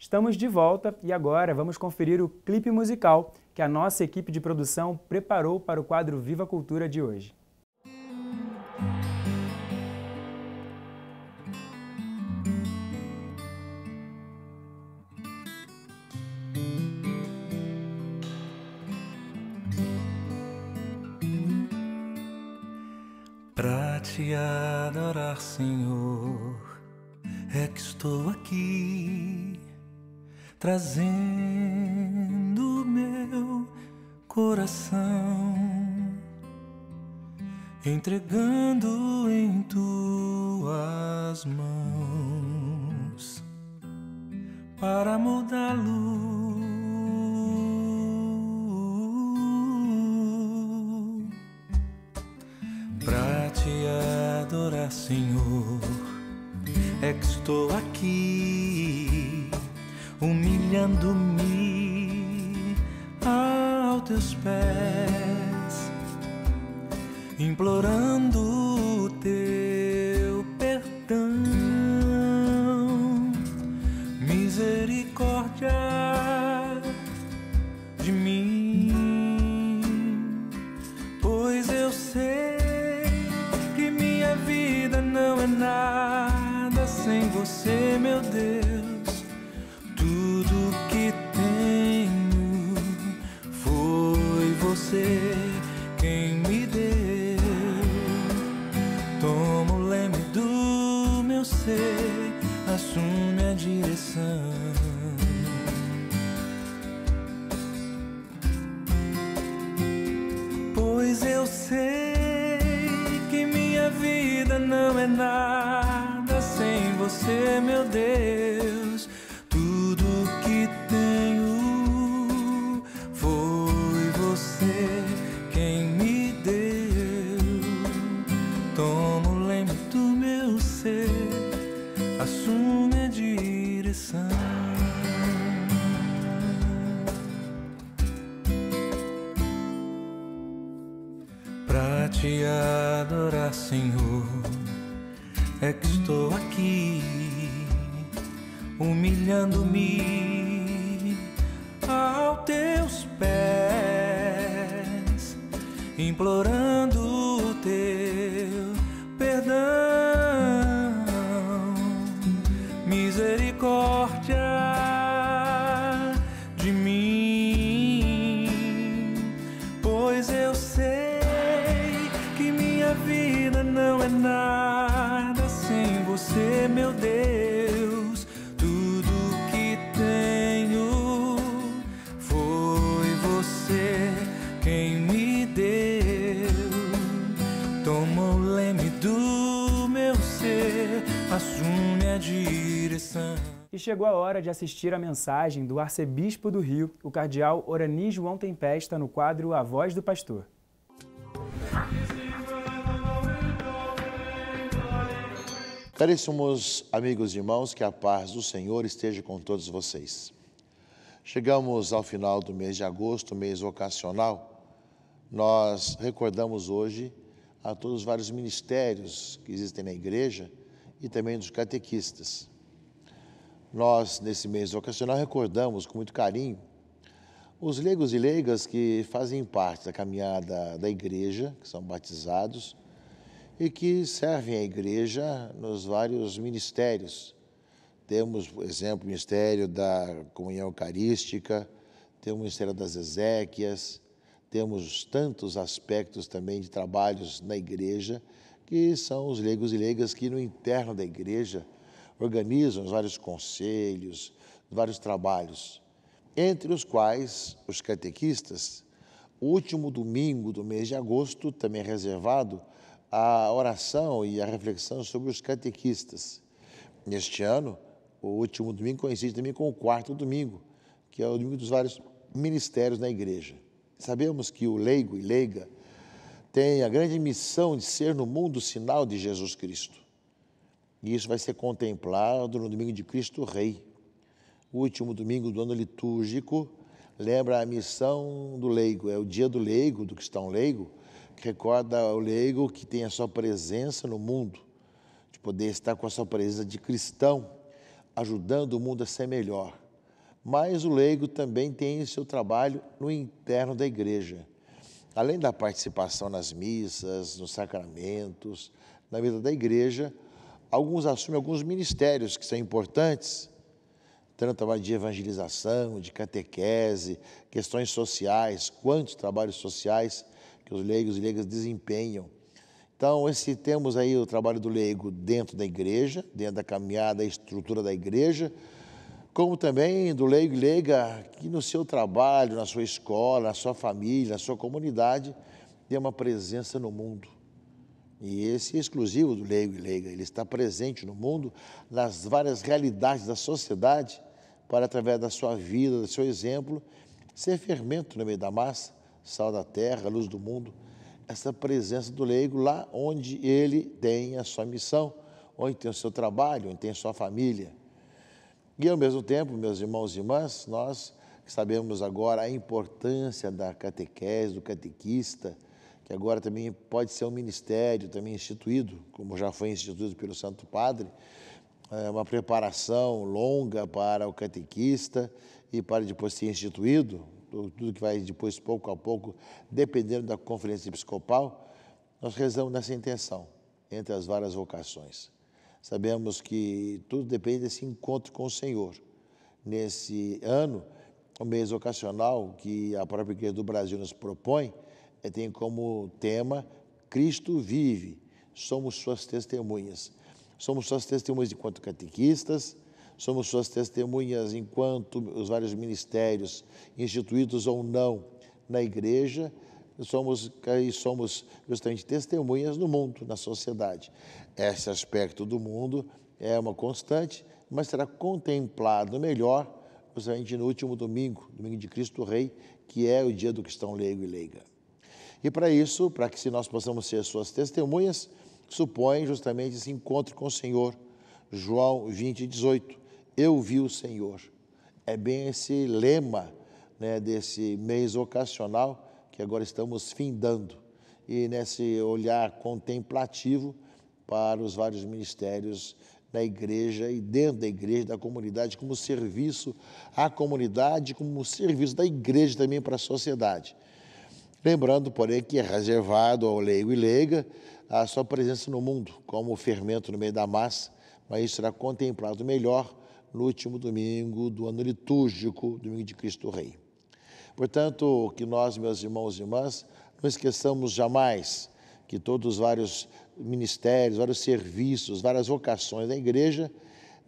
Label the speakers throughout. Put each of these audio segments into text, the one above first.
Speaker 1: Estamos de volta e agora vamos conferir o clipe musical que a nossa equipe de produção preparou para o quadro Viva Cultura de hoje.
Speaker 2: Pra te adorar, Senhor, é que estou aqui, trazendo meu coração, entregando em tuas mãos, para moldá-lo. Pra te adorar, Senhor, é que estou aqui, humilhando-me aos teus pés, implorando o teu perdão, misericórdia de mim, pois eu sei que minha vida não é nada sem você, meu Deus. Tudo que tenho foi você quem me deu. Toma o leme do meu ser, assume a direção. Pois eu sei que minha vida não é nada sem você, meu Deus. Tudo que tenho foi você quem me deu. Toma o leme do meu ser, assume a direção. Pra te adorar, Senhor, é que estou aqui, humilhando-me aos teus pés, implorando o teu perdão, misericórdia de mim, pois eu sei que minha vida não é nada sem você, meu Deus. Tudo que tenho foi você quem me deu. Toma o leme do meu ser, assume a direção.
Speaker 1: E chegou a hora de assistir a mensagem do arcebispo do Rio, o cardeal Orani João Tempesta, no quadro A Voz do Pastor.
Speaker 3: Caríssimos amigos e irmãos, que a paz do Senhor esteja com todos vocês. Chegamos ao final do mês de agosto, mês vocacional. Nós recordamos hoje a todos os vários ministérios que existem na igreja e também dos catequistas. Nós, nesse mês vocacional, recordamos com muito carinho os leigos e leigas que fazem parte da caminhada da igreja, que são batizados, e que servem a igreja nos vários ministérios. Temos, por exemplo, o Ministério da Comunhão Eucarística, temos o Ministério das Exéquias, temos tantos aspectos também de trabalhos na igreja, que são os leigos e leigas que no interno da igreja organizam os vários conselhos, vários trabalhos, entre os quais os catequistas. O último domingo do mês de agosto também é reservado a oração e a reflexão sobre os catequistas. Neste ano, o último domingo coincide também com o quarto domingo, que é o domingo dos vários ministérios na igreja. Sabemos que o leigo e leiga tem a grande missão de ser no mundo o sinal de Jesus Cristo. E isso vai ser contemplado no domingo de Cristo Rei. O último domingo do ano litúrgico lembra a missão do leigo, é o dia do leigo, do cristão leigo, que recorda o leigo que tem a sua presença no mundo, de poder estar com a sua presença de cristão, ajudando o mundo a ser melhor. mas o leigo também tem seu trabalho no interno da igreja. Além da participação nas missas, nos sacramentos, na vida da igreja, alguns assumem alguns ministérios que são importantes, tanto trabalho de evangelização, de catequese, questões sociais, quantos trabalhos sociais que os leigos e leigas desempenham. Então, temos aí o trabalho do leigo dentro da igreja, dentro da caminhada, da estrutura da igreja, como também do leigo e leiga que no seu trabalho, na sua escola, na sua família, na sua comunidade, tem uma presença no mundo. E esse é exclusivo do leigo e leiga, ele está presente no mundo, nas várias realidades da sociedade, para, através da sua vida, do seu exemplo, ser fermento no meio da massa, sal da terra, luz do mundo, essa presença do leigo lá onde ele tem a sua missão, onde tem o seu trabalho, onde tem a sua família. E, ao mesmo tempo, meus irmãos e irmãs, nós sabemos agora a importância da catequese, do catequista, que agora também pode ser um ministério também instituído, como já foi instituído pelo Santo Padre, uma preparação longa para o catequista e para depois ser instituído, tudo que vai depois, pouco a pouco, dependendo da conferência episcopal, nós rezamos nessa intenção, entre as várias vocações. Sabemos que tudo depende desse encontro com o Senhor. Nesse ano, o mês vocacional que a própria Igreja do Brasil nos propõe, tem como tema Cristo vive, somos suas testemunhas. Somos suas testemunhas enquanto catequistas, somos suas testemunhas enquanto os vários ministérios instituídos ou não na igreja, somos justamente testemunhas no mundo, na sociedade. Esse aspecto do mundo é uma constante, mas será contemplado melhor justamente no último domingo, domingo de Cristo Rei, que é o dia do cristão leigo e leiga. E para isso, para que nós possamos ser suas testemunhas, supõe justamente esse encontro com o Senhor. João 20:18, eu vi o Senhor. É bem esse lema, né, desse mês vocacional que agora estamos findando. E nesse olhar contemplativo para os vários ministérios da igreja e dentro da igreja, da comunidade, como serviço à comunidade, como serviço da igreja também para a sociedade. Lembrando, porém, que é reservado ao leigo e leiga a sua presença no mundo, como fermento no meio da massa, mas isso será contemplado melhor no último domingo do ano litúrgico, domingo de Cristo Rei. Portanto, que nós, meus irmãos e irmãs, não esqueçamos jamais que todos os vários ministérios, vários serviços, várias vocações da igreja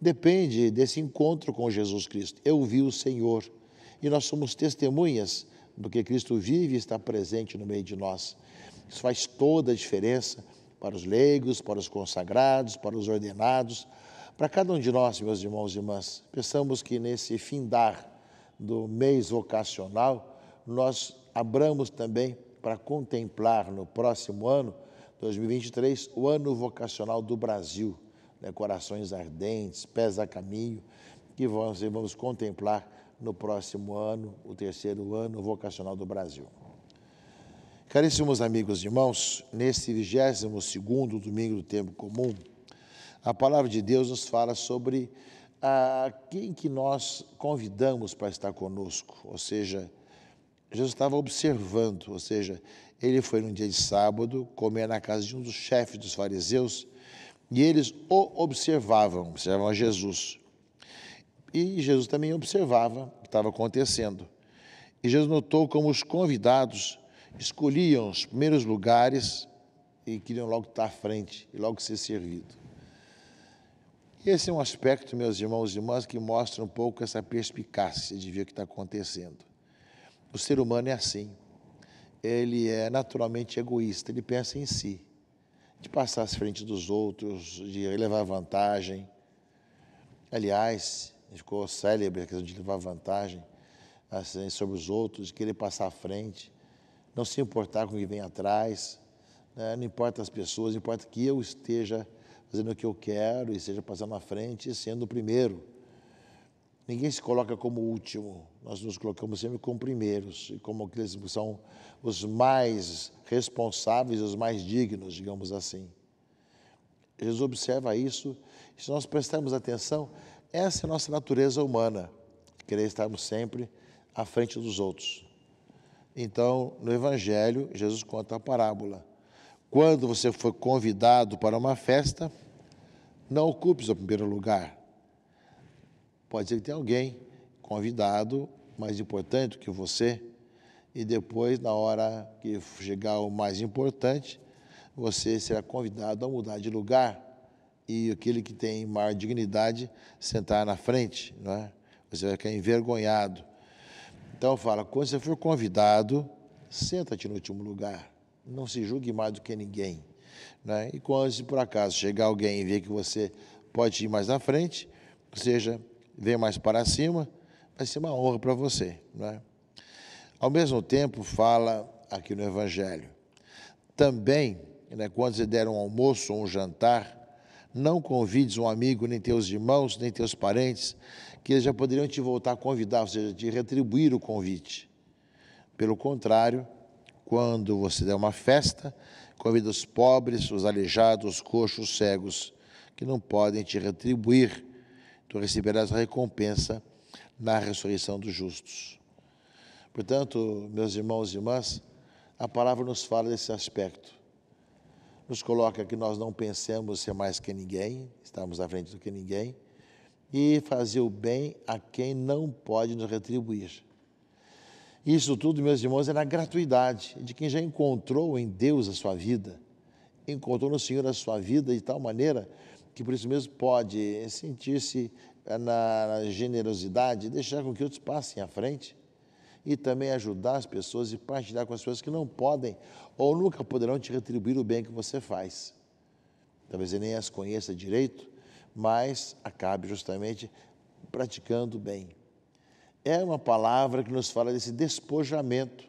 Speaker 3: dependem desse encontro com Jesus Cristo. Eu vi o Senhor e nós somos testemunhas do que Cristo vive e está presente no meio de nós. Isso faz toda a diferença para os leigos, para os consagrados, para os ordenados, para cada um de nós, meus irmãos e irmãs. Pensamos que nesse findar do mês vocacional, nós abramos também para contemplar no próximo ano, 2023, o ano vocacional do Brasil, né? Corações ardentes, pés a caminho, que vamos contemplar no próximo ano, o terceiro ano vocacional do Brasil. Caríssimos amigos e irmãos, nesse 22º domingo do tempo comum, a palavra de Deus nos fala sobre quem que nós convidamos para estar conosco, ou seja, Jesus estava observando, ou seja, ele foi num dia de sábado comer na casa de um dos chefes dos fariseus e eles observavam a Jesus. E Jesus também observava o que estava acontecendo. E Jesus notou como os convidados escolhiam os primeiros lugares e queriam logo estar à frente e logo ser servido. Esse é um aspecto, meus irmãos e irmãs, que mostra um pouco essa perspicácia de ver o que está acontecendo. O ser humano é assim. Ele é naturalmente egoísta, ele pensa em si, de passar à frente dos outros, de levar vantagem. Aliás, ficou célebre a questão de levar vantagem assim, sobre os outros, de querer passar à frente, não se importar com o que vem atrás, né? Não importa as pessoas, importa que eu esteja fazendo o que eu quero e esteja passando à frente e sendo o primeiro. Ninguém se coloca como último, nós nos colocamos sempre como primeiros, e como aqueles que são os mais responsáveis, os mais dignos, digamos assim. Jesus observa isso, e se nós prestarmos atenção, essa é a nossa natureza humana. querer estarmos sempre à frente dos outros. Então, no Evangelho, Jesus conta a parábola. Quando você for convidado para uma festa, não ocupes o primeiro lugar. Pode ser que tenha alguém convidado mais importante do que você, e depois, na hora que chegar o mais importante, você será convidado a mudar de lugar e aquele que tem maior dignidade sentar na frente, não é? Você vai ficar envergonhado. Então fala, quando você for convidado, senta-te no último lugar. Não se julgue mais do que ninguém, né? E quando, se por acaso chegar alguém e ver que você pode ir mais na frente, ou seja, ver mais para cima, vai ser uma honra para você, né? Ao mesmo tempo, fala aqui no Evangelho, também, né, quando você der um almoço ou um jantar, não convides um amigo, nem teus irmãos, nem teus parentes, que eles já poderiam te voltar a convidar, ou seja, te retribuir o convite. Pelo contrário, quando você der uma festa, convida os pobres, os aleijados, os coxos, os cegos, que não podem te retribuir. Tu receberás a recompensa na ressurreição dos justos. Portanto, meus irmãos e irmãs, a palavra nos fala desse aspecto. Nos coloca que nós não pensemos ser mais que ninguém, estarmos à frente do que ninguém, e fazer o bem a quem não pode nos retribuir. Isso tudo, meus irmãos, é na gratuidade de quem já encontrou em Deus a sua vida, encontrou no Senhor a sua vida de tal maneira que por isso mesmo pode sentir-se na generosidade, deixar com que outros passem à frente e também ajudar as pessoas e partilhar com as pessoas que não podem ou nunca poderão te retribuir o bem que você faz. Talvez você nem as conheça direito, mas acabe justamente praticando o bem. É uma palavra que nos fala desse despojamento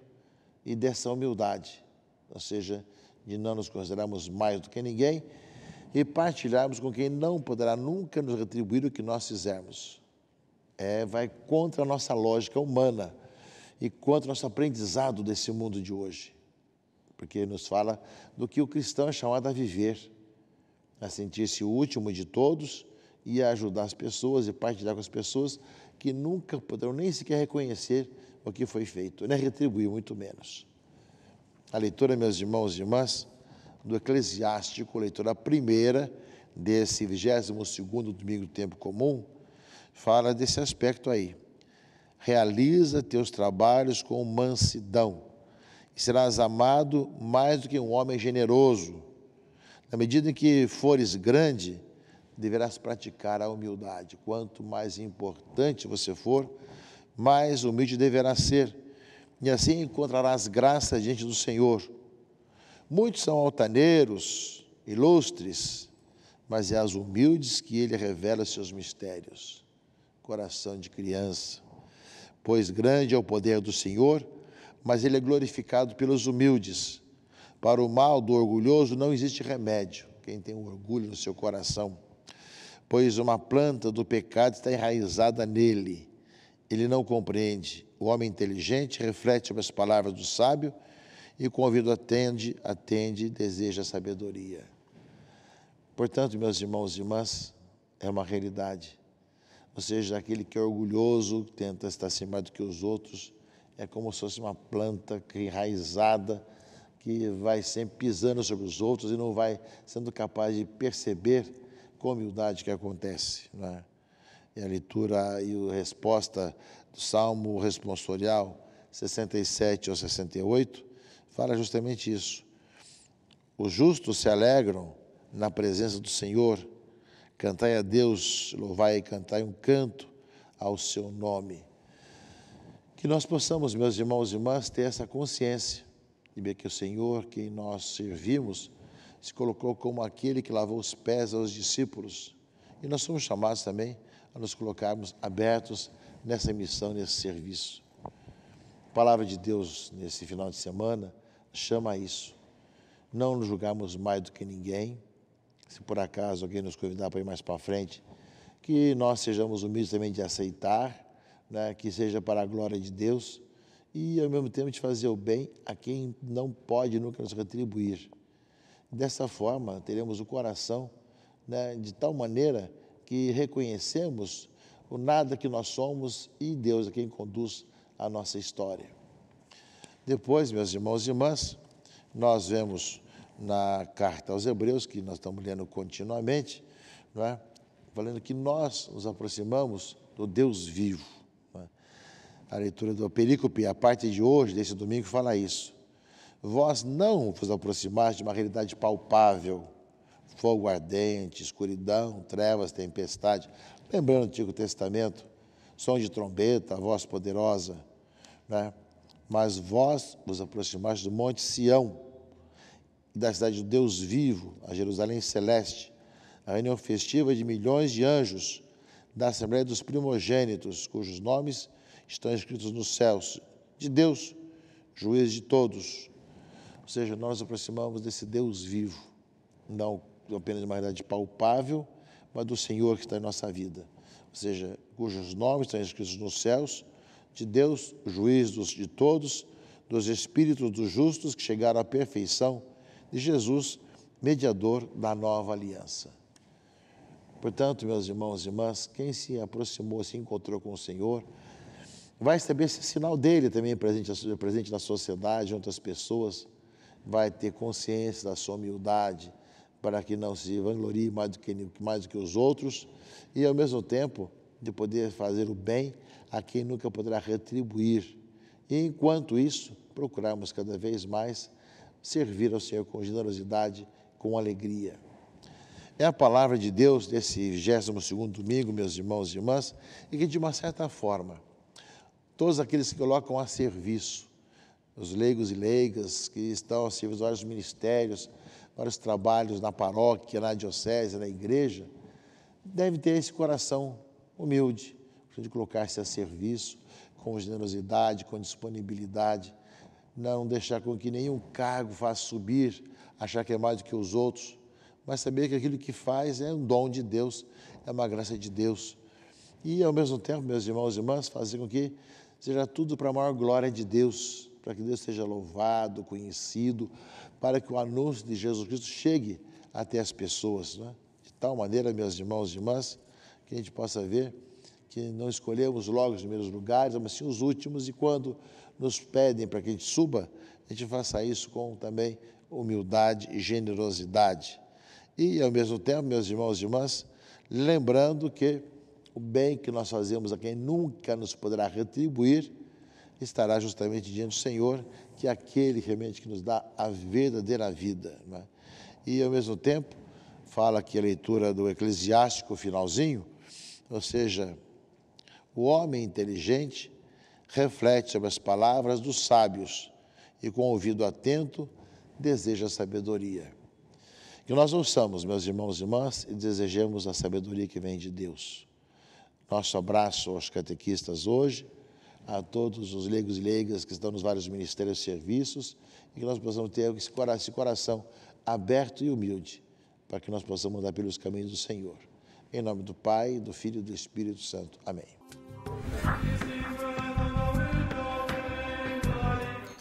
Speaker 3: e dessa humildade, ou seja, de não nos considerarmos mais do que ninguém e partilharmos com quem não poderá nunca nos retribuir o que nós fizermos. Vai contra a nossa lógica humana e contra o nosso aprendizado desse mundo de hoje, porque nos fala do que o cristão é chamado a viver, a sentir-se o último de todos e a ajudar as pessoas e partilhar com as pessoas que nunca poderão nem sequer reconhecer o que foi feito, nem retribuir, muito menos. A leitura, meus irmãos e irmãs, do Eclesiástico, leitura primeira desse 22º domingo do tempo comum, fala desse aspecto aí. Realiza teus trabalhos com mansidão e serás amado mais do que um homem generoso. Na medida em que fores grande, deverás praticar a humildade. Quanto mais importante você for, mais humilde deverá ser. E assim encontrarás graça diante do Senhor. Muitos são altaneiros, ilustres, mas é aos humildes que ele revela seus mistérios. Coração de criança. Pois grande é o poder do Senhor, mas ele é glorificado pelos humildes. Para o mal do orgulhoso não existe remédio, quem tem um orgulho no seu coração. Pois uma planta do pecado está enraizada nele. Ele não compreende. O homem inteligente reflete sobre as palavras do sábio e com o ouvido atende, deseja a sabedoria. Portanto, meus irmãos e irmãs, é uma realidade. Ou seja, aquele que é orgulhoso, tenta estar acima do que os outros, é como se fosse uma planta enraizada, que vai sempre pisando sobre os outros e não vai sendo capaz de perceber com humildade o que acontece, não é? E a leitura e a resposta do Salmo responsorial 67 ou 68 fala justamente isso. Os justos se alegram na presença do Senhor. Cantai a Deus, louvai e cantai um canto ao seu nome. Que nós possamos, meus irmãos e irmãs, ter essa consciência de ver que o Senhor, quem nós servimos, se colocou como aquele que lavou os pés aos discípulos. E nós somos chamados também a nos colocarmos abertos nessa missão, nesse serviço. A palavra de Deus, nesse final de semana, chama a isso. Não nos julgarmos mais do que ninguém. Se por acaso alguém nos convidar para ir mais para frente, que nós sejamos humildes também de aceitar, né, que seja para a glória de Deus e, ao mesmo tempo, de fazer o bem a quem não pode nunca nos retribuir. Dessa forma, teremos o coração, né, de tal maneira que reconhecemos o nada que nós somos e Deus é quem conduz a nossa história. Depois, meus irmãos e irmãs, nós vemos na carta aos Hebreus, que nós estamos lendo continuamente, não é? Falando que nós nos aproximamos do Deus vivo. Não é? A leitura do perícope, a parte de hoje, desse domingo, fala isso. Vós não vos aproximaste de uma realidade palpável, fogo ardente, escuridão, trevas, tempestade. Lembrando do Antigo Testamento, som de trombeta, voz poderosa, né? Mas vós vos aproximaste do Monte Sião, da cidade do Deus vivo, a Jerusalém celeste, a reunião festiva de milhões de anjos, da Assembleia dos Primogênitos, cujos nomes estão escritos nos céus, de Deus, juiz de todos. Ou seja, nós nos aproximamos desse Deus vivo, não apenas de uma realidade palpável, mas do Senhor que está em nossa vida. Ou seja, cujos nomes estão escritos nos céus, de Deus, juiz de todos, dos espíritos dos justos que chegaram à perfeição, de Jesus, mediador da nova aliança. Portanto, meus irmãos e irmãs, quem se aproximou, se encontrou com o Senhor, vai saber esse sinal dele também presente na sociedade, junto às pessoas, vai ter consciência da sua humildade, para que não se vanglorie mais do que os outros, e ao mesmo tempo de poder fazer o bem a quem nunca poderá retribuir. E enquanto isso, procurarmos cada vez mais servir ao Senhor com generosidade, com alegria. É a palavra de Deus desse 22º domingo, meus irmãos e irmãs, e que de uma certa forma, todos aqueles que colocam a serviço, os leigos e leigas que estão a serviço de vários ministérios, vários trabalhos na paróquia, na diocese, na igreja, devem ter esse coração humilde, de colocar-se a serviço, com generosidade, com disponibilidade, não deixar com que nenhum cargo faça subir, achar que é mais do que os outros, mas saber que aquilo que faz é um dom de Deus, é uma graça de Deus. E, ao mesmo tempo, meus irmãos e irmãs, fazer com que seja tudo para a maior glória de Deus, para que Deus seja louvado, conhecido, para que o anúncio de Jesus Cristo chegue até as pessoas, né? De tal maneira, meus irmãos e irmãs, que a gente possa ver que não escolhemos logo os primeiros lugares, mas sim os últimos, e quando nos pedem para que a gente suba, a gente faça isso com também humildade e generosidade. E, ao mesmo tempo, meus irmãos e irmãs, lembrando que o bem que nós fazemos a quem nunca nos poderá retribuir, estará justamente diante do Senhor, que é aquele realmente que nos dá a verdadeira vida, não é? E, ao mesmo tempo, fala aqui a leitura do Eclesiástico, finalzinho, ou seja, o homem inteligente reflete sobre as palavras dos sábios e, com o ouvido atento, deseja a sabedoria. Que nós ouçamos, meus irmãos e irmãs, e desejemos a sabedoria que vem de Deus. Nosso abraço aos catequistas hoje, a todos os leigos e leigas que estão nos vários ministérios e serviços, e que nós possamos ter esse coração aberto e humilde, para que nós possamos andar pelos caminhos do Senhor. Em nome do Pai, do Filho e do Espírito Santo. Amém.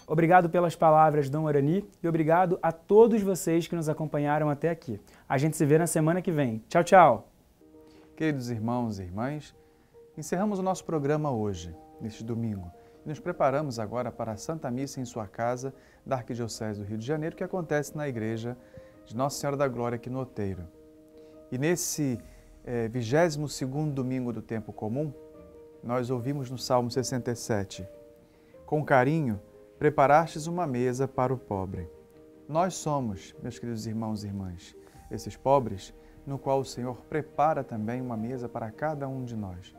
Speaker 1: Obrigado pelas palavras, Dom Orani, e obrigado a todos vocês que nos acompanharam até aqui. A gente se vê na semana que vem. Tchau, tchau!
Speaker 4: Queridos irmãos e irmãs, encerramos o nosso programa hoje, neste domingo, e nos preparamos agora para a Santa Missa em sua casa da Arquidiocese do Rio de Janeiro, que acontece na Igreja de Nossa Senhora da Glória, aqui no Outeiro. E nesse 22º domingo do tempo comum, nós ouvimos no Salmo 67, com carinho, preparastes uma mesa para o pobre. Nós somos, meus queridos irmãos e irmãs, esses pobres, no qual o Senhor prepara também uma mesa para cada um de nós.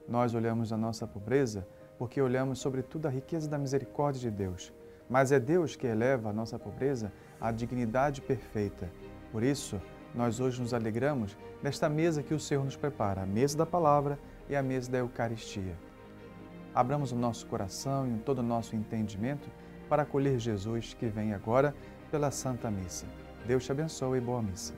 Speaker 4: Nós olhamos a nossa pobreza porque olhamos sobretudo a riqueza da misericórdia de Deus, mas é Deus que eleva a nossa pobreza à dignidade perfeita. Por isso, nós hoje nos alegramos nesta mesa que o Senhor nos prepara, a mesa da palavra e a mesa da Eucaristia. Abramos o nosso coração e todo o nosso entendimento para acolher Jesus que vem agora pela Santa Missa. Deus te abençoe e boa missa.